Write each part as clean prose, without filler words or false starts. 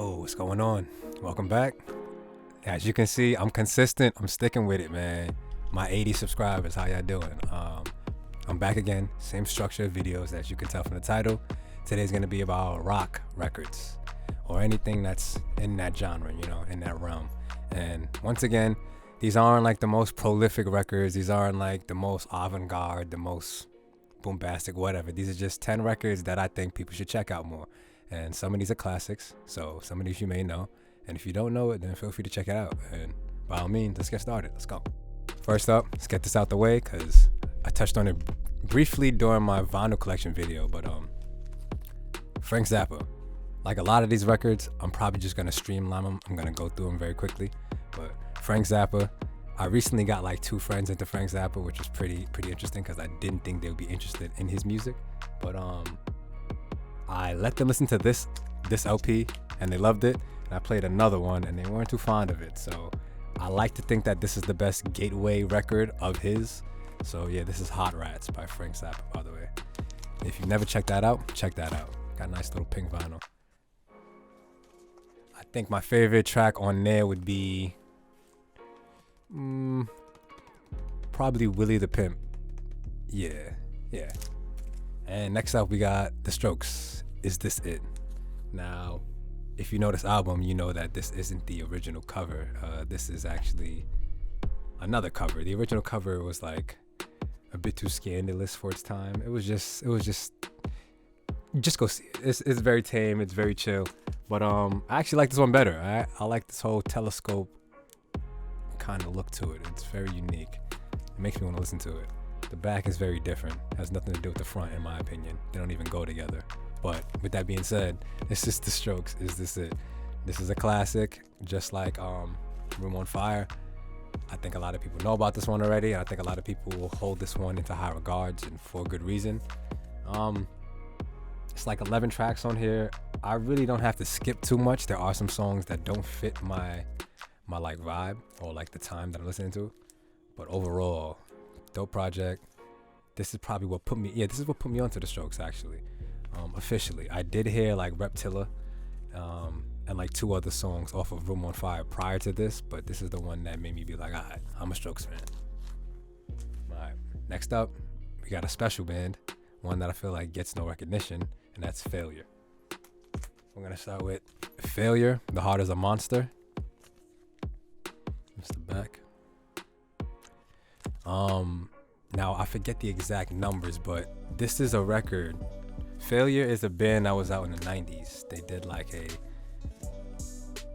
Yo, what's going on? Welcome back. As you can see, I'm consistent. I'm sticking with it, man. My 80 subscribers, how y'all doing? I'm back again. Same structure of videos as you can tell from the title. Today's gonna be about rock records or anything that's in that genre, in that realm. And once again, these aren't like the most prolific records. These aren't like the most avant-garde, the most bombastic, whatever. These are just 10 records that I think people should check out more. And some of these are classics, so some of these you may know. And if you don't know it, then feel free to check it out. And by all means, let's get started. Let's go. First up, let's get this out the way because I touched on it briefly during my vinyl collection video. But Frank Zappa. Like a lot of these records, I'm probably just gonna streamline them. I'm gonna go through them very quickly. But Frank Zappa, I recently got like 2 friends into Frank Zappa, which was pretty interesting because I didn't think they would be interested in his music. But I let them listen to this LP and they loved it. And I played another one and they weren't too fond of it. So I like to think that this is the best gateway record of his. So yeah, this is Hot Rats by Frank Zappa, by the way. If you've never checked that out, check that out. Got a nice little pink vinyl. I think my favorite track on there would be probably Willie the Pimp. Yeah. And next up we got The Strokes, Is This It? Now, if you know this album, you know that this isn't the original cover. This is actually another cover. The original cover was like a bit too scandalous for its time. It was just go see it. It's very tame, it's very chill. But I actually like this one better. I like this whole telescope kind of look to it. It's very unique. It makes me want to listen to it. The back is very different. Has nothing to do with the front, in my opinion. They don't even go together. But with that being said, it's just The Strokes. Is This It? This is a classic, just like Room on Fire. I think a lot of people know about this one already. I think a lot of people will hold this one into high regards and for good reason. It's like 11 tracks on here. I really don't have to skip too much. There are some songs that don't fit my like vibe or like the time that I'm listening to. But overall, dope project. This is probably what put me onto The Strokes actually. Officially, I did hear like Reptilla and like 2 other songs off of Room on Fire prior to this, but this is the one that made me be like, alright, I'm a Strokes fan. Alright, next up, we got a special band, one that I feel like gets no recognition, and that's Failure. We're gonna start with Failure, The Heart is a Monster. That's the back. Now I forget the exact numbers, but this is a record. Failure is a band that was out in the 90s. They did like a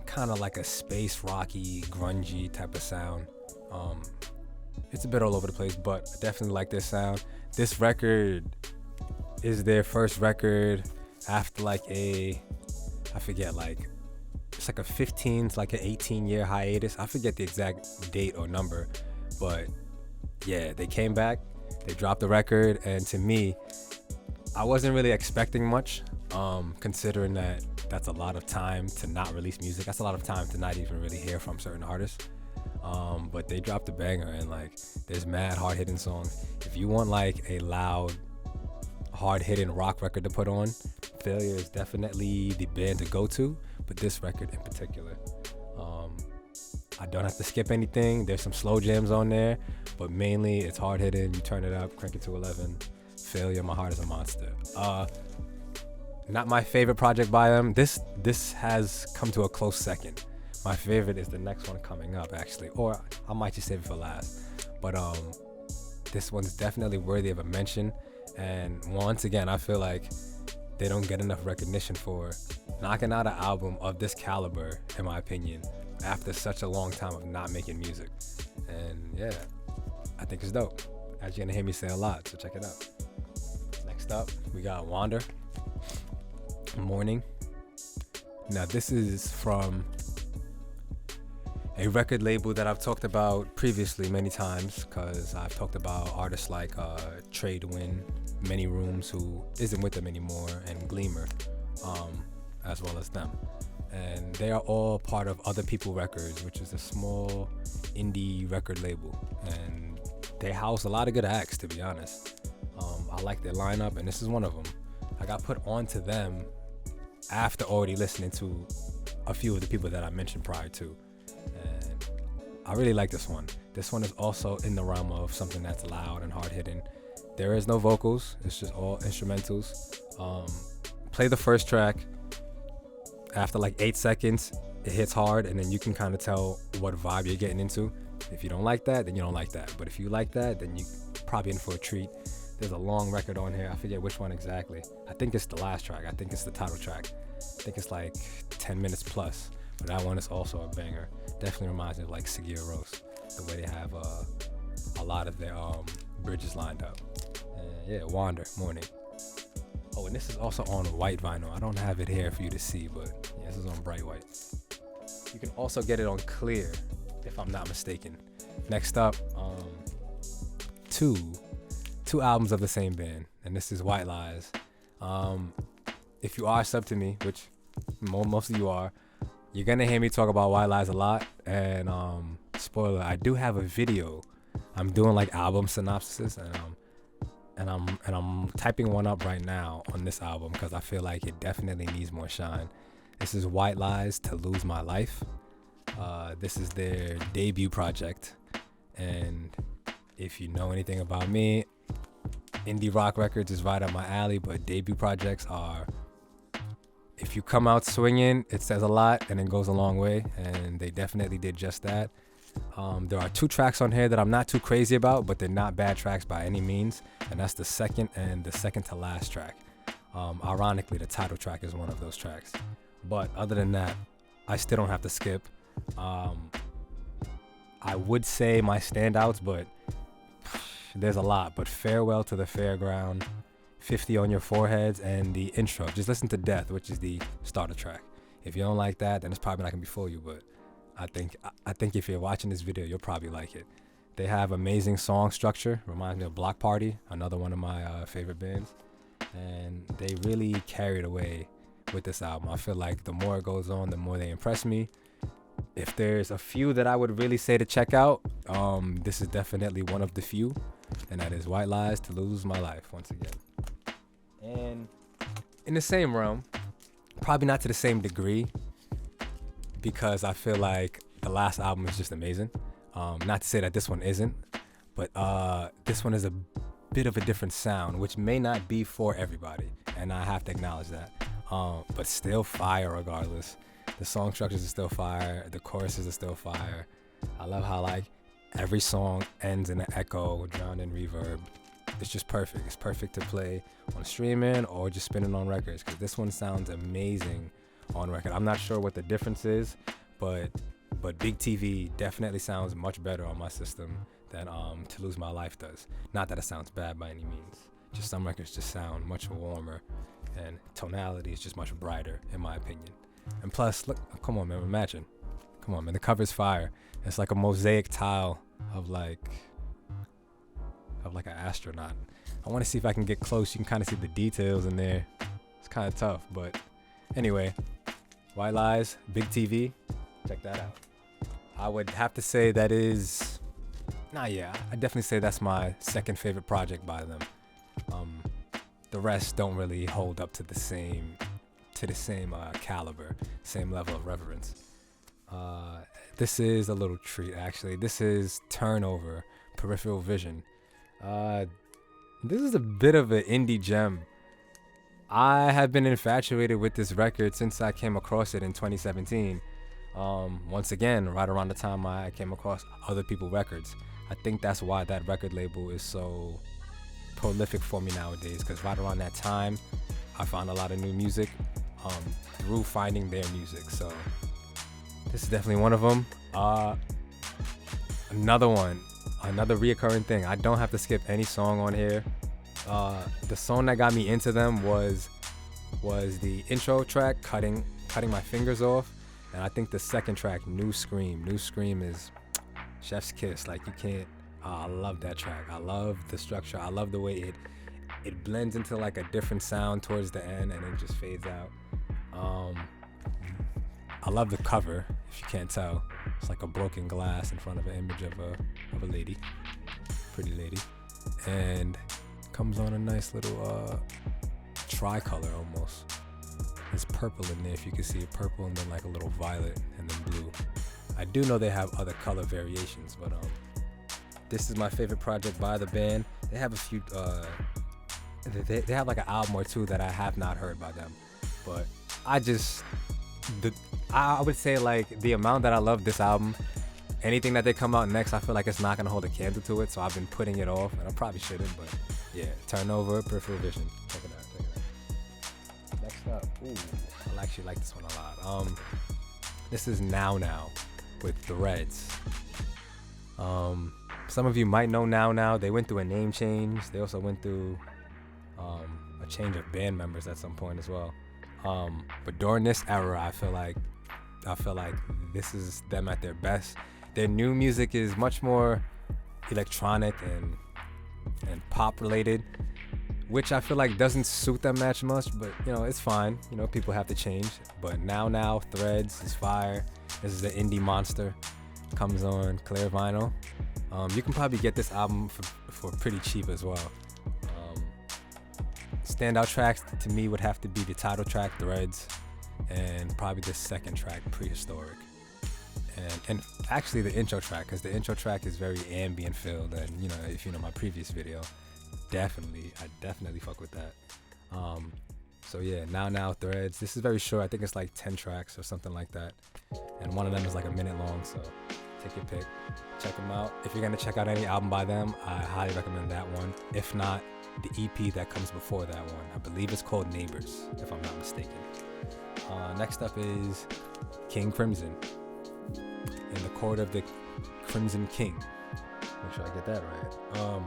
kind of like a space rocky, grungy type of sound. It's a bit all over the place, but I definitely like this sound. This record is their first record after like it's like a 15 to like an 18-year hiatus. I forget the exact date or number, but yeah, they came back, they dropped the record, and to me, I wasn't really expecting much, considering that that's a lot of time to not release music. That's a lot of time to not even really hear from certain artists. But they dropped a banger, and like, there's mad hard-hitting songs. If you want like a loud, hard-hitting rock record to put on, Failure is definitely the band to go to, but this record in particular. I don't have to skip anything. There's some slow jams on there, but mainly it's hard-hitting. You turn it up, crank it to 11. Failure, My Heart is a Monster. Not my favorite project by them. This has come to a close second. My favorite is the next one coming up, actually, or I might just save it for last. But this one's definitely worthy of a mention. And once again, I feel like they don't get enough recognition for knocking out an album of this caliber, in my opinion, after such a long time of not making music. And yeah, I think it's dope. As you're gonna hear me say a lot, so check it out. Next up, we got Wander, Morning. Now this is from a record label that I've talked about previously many times, because I've talked about artists like Tradewind, Many Rooms, who isn't with them anymore, and Gleamer, as well as them. And they are all part of Other People Records, which is a small indie record label. And they house a lot of good acts, to be honest. I like their lineup, and this is one of them. I got put onto them after already listening to a few of the people that I mentioned prior to. And I really like this one. This one is also in the realm of something that's loud and hard-hitting. There is no vocals. It's just all instrumentals. Play the first track. After like 8 seconds, it hits hard, and then you can kind of tell what vibe you're getting into. If you don't like that, then you don't like that. But if you like that, then you're probably in for a treat. There's a long record on here. I forget which one exactly. I think it's the last track. I think it's the title track. I think it's like 10 minutes plus. But that one is also a banger. Definitely reminds me of like Sigur Rós, the way they have a lot of their bridges lined up. And yeah, Wander, Morning. Oh, and this is also on white vinyl. I don't have it here for you to see, but yeah, this is on bright white. You can also get it on clear, if I'm not mistaken. Next up, two albums of the same band, and this is White Lies. If you are sub to me, which most of you are, you're gonna hear me talk about White Lies a lot. And spoiler, I do have a video. I'm doing like album synopsis, and I'm typing one up right now on this album because I feel like it definitely needs more shine. This is White Lies, To Lose My Life. This is their debut project, and if you know anything about me, indie rock records is right up my alley, but debut projects are, if you come out swinging, it says a lot and it goes a long way, and they definitely did just that. There are 2 tracks on here that I'm not too crazy about, but they're not bad tracks by any means, and that's the second and the second to last track. Ironically, the title track is one of those tracks, but other than that, I still don't have to skip. I would say my standouts, but there's a lot. But Farewell to the Fairground, 50 on Your Foreheads, and the intro. Just listen to Death, which is the starter track. If you don't like that, then it's probably not gonna be for you. But I think if you're watching this video, you'll probably like it. They have amazing song structure. Reminds me of Block Party, another one of my favorite bands. And they really carried away with this album. I feel like the more it goes on, the more they impress me. If there's a few that I would really say to check out, this is definitely one of the few, and that is White Lies, To Lose My Life, once again. And in the same realm, probably not to the same degree, because I feel like the last album is just amazing. Not to say that this one isn't, but this one is a bit of a different sound, which may not be for everybody, and I have to acknowledge that. But still fire regardless. The song structures are still fire. The choruses are still fire. I love how like every song ends in an echo, drowned in reverb. It's just perfect. It's perfect to play on streaming or just spinning on records, because this one sounds amazing on record. I'm not sure what the difference is, but Big TV definitely sounds much better on my system than To Lose My Life does. Not that it sounds bad by any means. Just some records just sound much warmer, and tonality is just much brighter in my opinion. And plus, look, come on man, imagine. Come on man, the cover's fire. It's like a mosaic tile of like an astronaut. I want to see if I can get close. You can kind of see the details in there. It's kind of tough, but anyway, White Lies, Big TV, check that out. I would have to say that is, I definitely say that's my second favorite project by them. The rest don't really hold up to the same caliber, same level of reverence. This is a little treat actually. This is Turnover, Peripheral Vision. This is a bit of an indie gem. I have been infatuated with this record since I came across it in 2017. Once again, right around the time I came across Other People Records. I think that's why that record label is so prolific for me nowadays, because right around that time, I found a lot of new music through finding their music. So this is definitely one of them. Another reoccurring thing. I don't have to skip any song on here. The song that got me into them was the intro track, Cutting My Fingers Off. And I think the second track, New Scream. New Scream is chef's kiss. Like you can't, I love that track. I love the structure. I love the way it blends into like a different sound towards the end and it just fades out. I love the cover, if you can't tell. It's like a broken glass in front of an image of a lady, pretty lady. And comes on a nice little tricolor almost. There's purple in there, if you can see it, purple and then like a little violet and then blue. I do know they have other color variations, but this is my favorite project by the band. They have a few, they have like an album or two that I have not heard by them, but I would say like the amount that I love this album, anything that they come out next, I feel like it's not gonna hold a candle to it, so I've been putting it off, and I probably shouldn't, but yeah, Turnover, Peripheral Vision. Check it out. Next up, I actually like this one a lot. This is Now Now with Threads. Some of you might know Now Now. They went through a name change. They also went through a change of band members at some point as well. But during this era, I feel like this is them at their best. Their new music is much more electronic and pop related, which I feel like doesn't suit them that much, but it's fine. People have to change. But Now Threads is fire. This is the indie monster. Comes on clear vinyl. You can probably get this album for pretty cheap as well. Standout tracks to me would have to be the title track, Threads, and probably the second track, Prehistoric. And actually the intro track, because the intro track is very ambient filled, and if you know my previous video, I definitely fuck with that. So yeah, Now Threads. This is very short. I think it's like 10 tracks or something like that, and one of them is like a minute long, so take your pick. Check them out. If you're gonna check out any album by them, I highly recommend that one. If not, the EP that comes before that one. I believe it's called Neighbors, if I'm not mistaken. Next up is King Crimson, In the Court of the Crimson King. Make sure I get that right.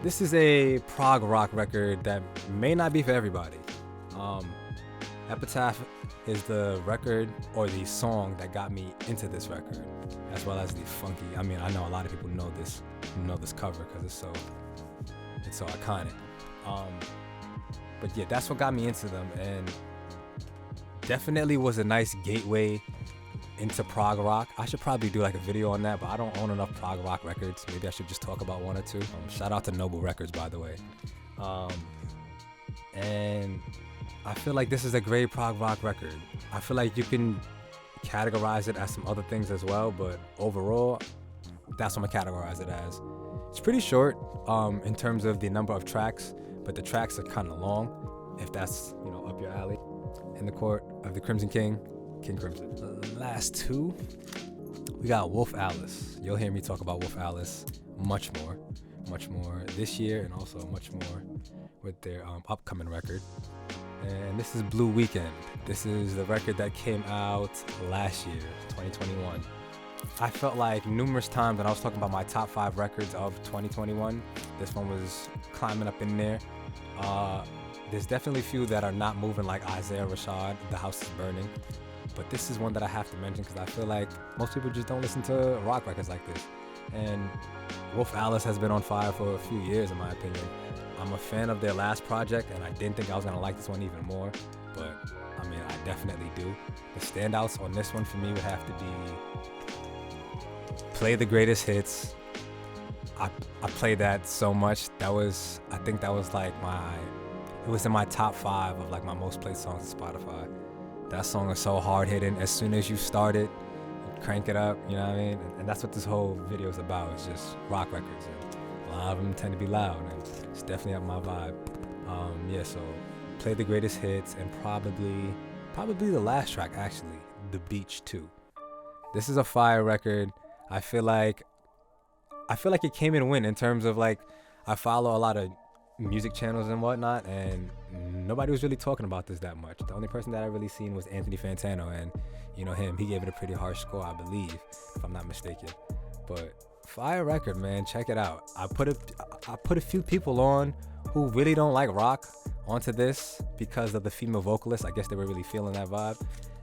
This is a prog rock record that may not be for everybody. Epitaph is the record or the song that got me into this record, as well as the funky. I know a lot of people know this cover because it's so iconic. But yeah, that's what got me into them, and definitely was a nice gateway into prog rock. I should probably do like a video on that, but I don't own enough prog rock records. Maybe I should just talk about one or two. Shout out to Noble Records, by the way. And I feel like this is a great prog rock record. I feel like you can categorize it as some other things as well, but overall, that's what I'm gonna categorize it as. It's pretty short in terms of the number of tracks, but the tracks are kind of long, if that's up your alley. In the Court of the Crimson King, King Crimson. The last two, we got Wolf Alice. You'll hear me talk about Wolf Alice much more this year, and also much more with their upcoming record. And this is Blue Weekend. This is the record that came out last year, 2021. I felt like numerous times when I was talking about my top 5 records of 2021, this one was climbing up in there. There's definitely a few that are not moving, like Isaiah Rashad, The House is Burning. But this is one that I have to mention because I feel like most people just don't listen to rock records like this. And Wolf Alice has been on fire for a few years, in my opinion. I'm a fan of their last project, and I didn't think I was going to like this one even more. But, I definitely do. The standouts on this one for me would have to be Play the Greatest Hits. I played that so much. I think that was like it was in my top 5 of like my most played songs on Spotify. That song is so hard hitting. As soon as you start it, you crank it up, you know what I mean? And that's what this whole video is about. It's just rock records. And a lot of them tend to be loud, and it's definitely up my vibe. So Play the Greatest Hits, and probably the last track, actually, The Beach 2. This is a fire record. I feel like it came in win in terms of like, I follow a lot of music channels and whatnot, and nobody was really talking about this that much. The only person that I really seen was Anthony Fantano, and he gave it a pretty harsh score, I believe, if I'm not mistaken. But fire record, man, check it out. I put a few people on who really don't like rock onto this because of the female vocalist. I guess they were really feeling that vibe.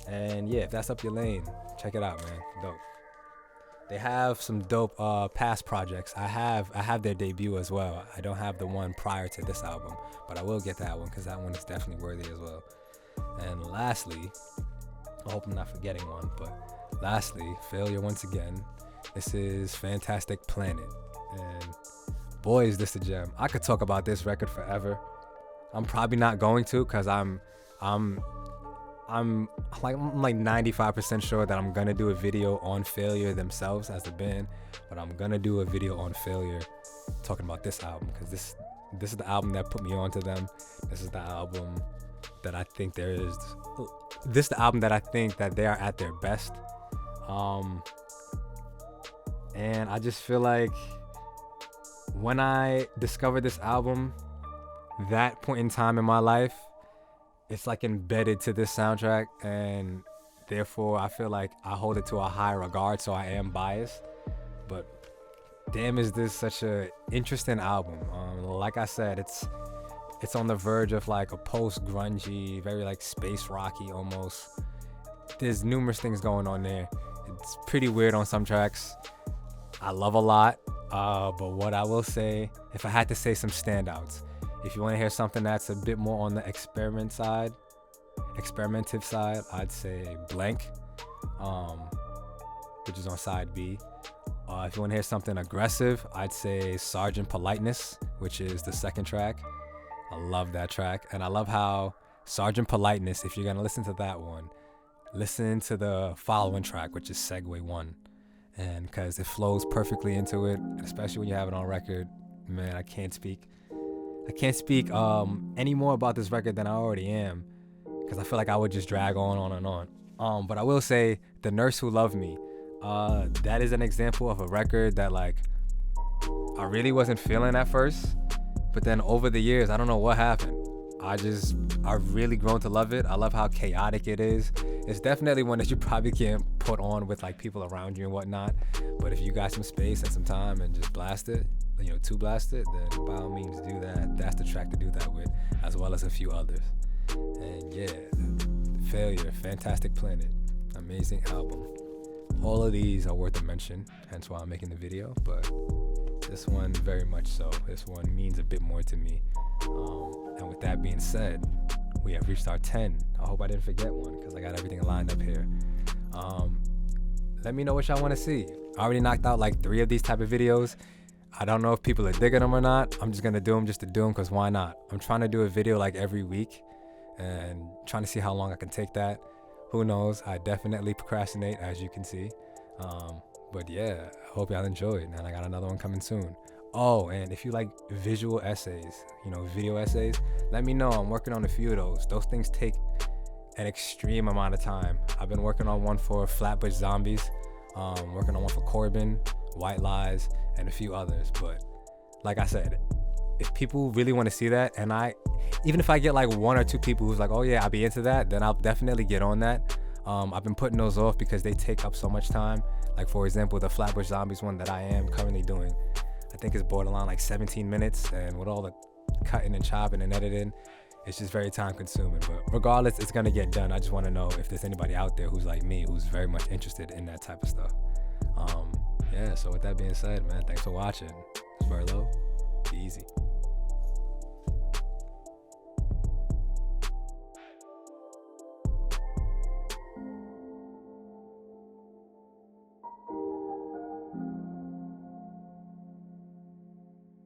And yeah, if that's up your lane, check it out, man. Dope. They have some dope past projects. I have their debut as well. I don't have the one prior to this album, but I will get that one because that one is definitely worthy as well. And lastly, I hope I'm not forgetting one, but lastly, failure once again. This is Fantastic Planet, and boy, is this a gem. I could talk about this record forever. I'm probably not going to because I'm I'm like 95% sure that I'm gonna do a video on Failure themselves as a band, but I'm gonna do a video on Failure talking about this album, because this is the album that put me onto them. This is the album that I think this is the album that I think that they are at their best. And I just feel like when I discovered this album, that point in time in my life, it's like embedded to this soundtrack, and therefore I feel like I hold it to a high regard, so I am biased. But damn, is this such a interesting album. Like I said, it's on the verge of like a post-grungy, very like space rocky almost. There's numerous things going on there. It's pretty weird on some tracks. I love a lot, but what I will say, if I had to say some standouts, if you want to hear something that's a bit more on the experimentive side, I'd say Blank, which is on side B. If you want to hear something aggressive, I'd say Sergeant Politeness, which is the second track. I love that track, and I love how Sergeant Politeness, if you're going to listen to that one, listen to the following track, which is Segue 1, and because it flows perfectly into it, especially when you have it on record. Man, I can't speak any more about this record than I already am, because I feel like I would just drag on and on. But I will say The Nurse Who Loved Me, that is an example of a record that like I really wasn't feeling at first, but then over the years, I don't know what happened, I've really grown to love it. I love how chaotic it is. It's definitely one that you probably can't put on with like people around you and whatnot, but if you got some space and some time and just blast it, to blast it, then by all means do that. That's the track to do that with, as well as a few others. And yeah, Failure, Fantastic Planet, amazing album. All of these are worth a mention, hence why I'm making the video, but this one very much so. This one means a bit more to me. And with that being said, we have reached our 10. I hope I didn't forget one, because I got everything lined up here. Let me know what y'all want to see. I already knocked out like 3 of these type of videos. I don't know if people are digging them or not. I'm just going to do them just to do them, because why not? I'm trying to do a video like every week and trying to see how long I can take that. Who knows? I definitely procrastinate, as you can see. But yeah, I hope y'all enjoyed, and I got another one coming soon. Oh, and if you like visual essays, video essays, let me know. I'm working on a few of those. Those things take an extreme amount of time. I've been working on one for Flatbush Zombies, working on one for Corbin, White Lies, and a few others. But like I said, if people really want to see that, and even if I get like 1 or 2 people who's like, oh yeah, I'll be into that, then I'll definitely get on that. I've been putting those off because they take up so much time. Like for example, the Flatbush Zombies one that I am currently doing, I think it's borderline like 17 minutes, and with all the cutting and chopping and editing, it's just very time consuming. But regardless, it's gonna get done. I just want to know if there's anybody out there who's like me, who's very much interested in that type of stuff. Yeah, so with that being said, man, thanks for watching. It's Verlo. Be easy.